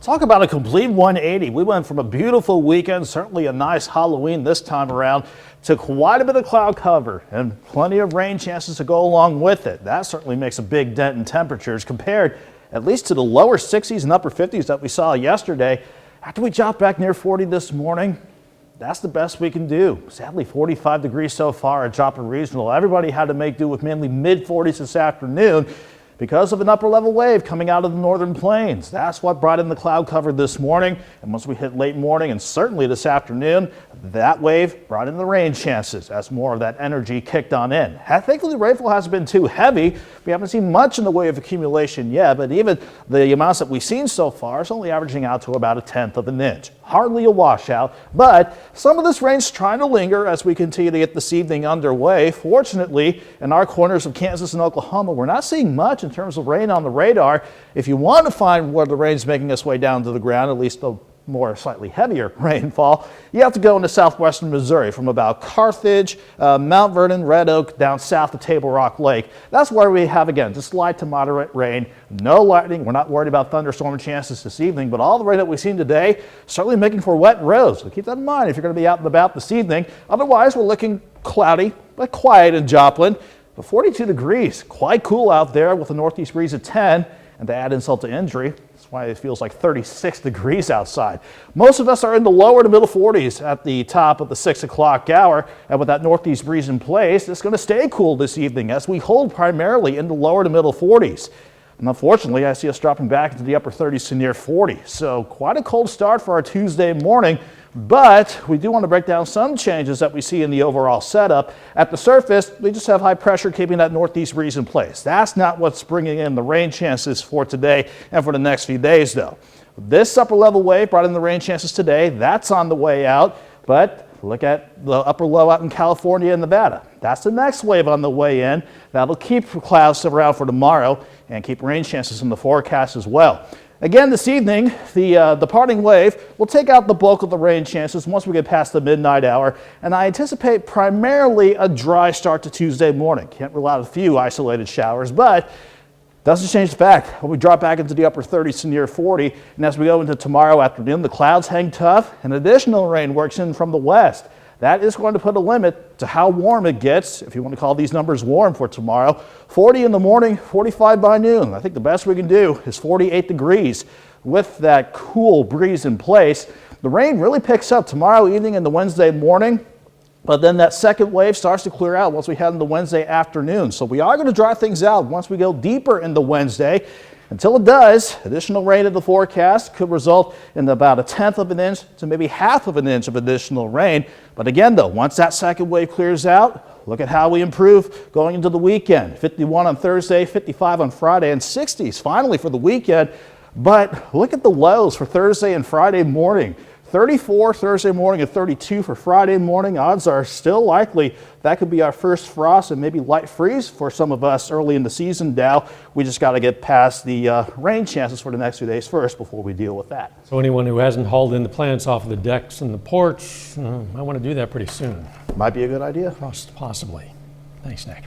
Talk about a complete 180. We went from a beautiful weekend, certainly a nice Halloween this time around, to quite a bit of cloud cover and plenty of rain chances to go along with it. That certainly makes a big dent in temperatures compared at least to the lower 60s and upper 50s that we saw yesterday. After we dropped back near 40 this morning, that's the best we can do. Sadly, 45 degrees so far at Joplin Regional. Everybody had to make do with mainly mid 40s this afternoon because of an upper level wave coming out of the northern plains. That's what brought in the cloud cover this morning. And once we hit late morning and certainly this afternoon, that wave brought in the rain chances as more of that energy kicked on in. Thankfully, the rainfall hasn't been too heavy. We haven't seen much in the way of accumulation yet, but even the amounts that we've seen so far is only averaging out to about 1/10 of an inch. Hardly a washout, but some of this rain's trying to linger as we continue to get this evening underway. Fortunately, in our corners of Kansas and Oklahoma, we're not seeing much in terms of rain on the radar. If you want to find where the rain's making its way down to the ground, at least the more slightly heavier rainfall, you have to go into southwestern Missouri from about Carthage, Mount Vernon, Red Oak, down south of Table Rock Lake. That's where we have, again, just light to moderate rain. No lightning. We're not worried about thunderstorm chances this evening, but all the rain that we've seen today certainly making for wet roads. So keep that in mind if you're going to be out and about this evening. Otherwise, we're looking cloudy but quiet in Joplin. But 42 degrees, quite cool out there with a northeast breeze at 10. And to add insult to injury, that's why it feels like 36 degrees outside. Most of us are in the lower to middle 40s at the top of the 6 o'clock hour. And with that northeast breeze in place, it's going to stay cool this evening as we hold primarily in the lower to middle 40s. And unfortunately, I see us dropping back into the upper 30s to near 40. So quite a cold start for our Tuesday morning. But we do want to break down some changes that we see in the overall setup. At the surface, we just have high pressure keeping that northeast breeze in place. That's not what's bringing in the rain chances for today and for the next few days, though. This upper level wave brought in the rain chances today. That's on the way out. But look at the upper low out in California and Nevada. That's the next wave on the way in. That'll keep clouds around for tomorrow and keep rain chances in the forecast as well. Again, this evening, the departing wave will take out the bulk of the rain chances once we get past the midnight hour, and I anticipate primarily a dry start to Tuesday morning. Can't rule out a few isolated showers, but doesn't change the fact when we drop back into the upper 30s to near 40, and as we go into tomorrow afternoon, the clouds hang tough, and additional rain works in from the west. That is going to put a limit to how warm it gets, if you want to call these numbers warm for tomorrow. 40 in the morning, 45 by noon. I think the best we can do is 48 degrees with that cool breeze in place. The rain really picks up tomorrow evening and the Wednesday morning, but then that second wave starts to clear out once we head into Wednesday afternoon. So we are going to dry things out once we go deeper into Wednesday. Until it does, additional rain in the forecast could result in about 1/10 of an inch to maybe 1/2 of an inch of additional rain. But again, though, once that second wave clears out, look at how we improve going into the weekend. 51 on Thursday, 55 on Friday, and 60s finally for the weekend. But look at the lows for Thursday and Friday morning. 34 Thursday morning and 32 for Friday morning. Odds are still likely that could be our first frost and maybe light freeze for some of us early in the season now. We just got to get past the rain chances for the next few days first before we deal with that. So anyone who hasn't hauled in the plants off of the decks and the porch, I want to do that pretty soon. Might be a good idea. Possibly. Thanks, Nick.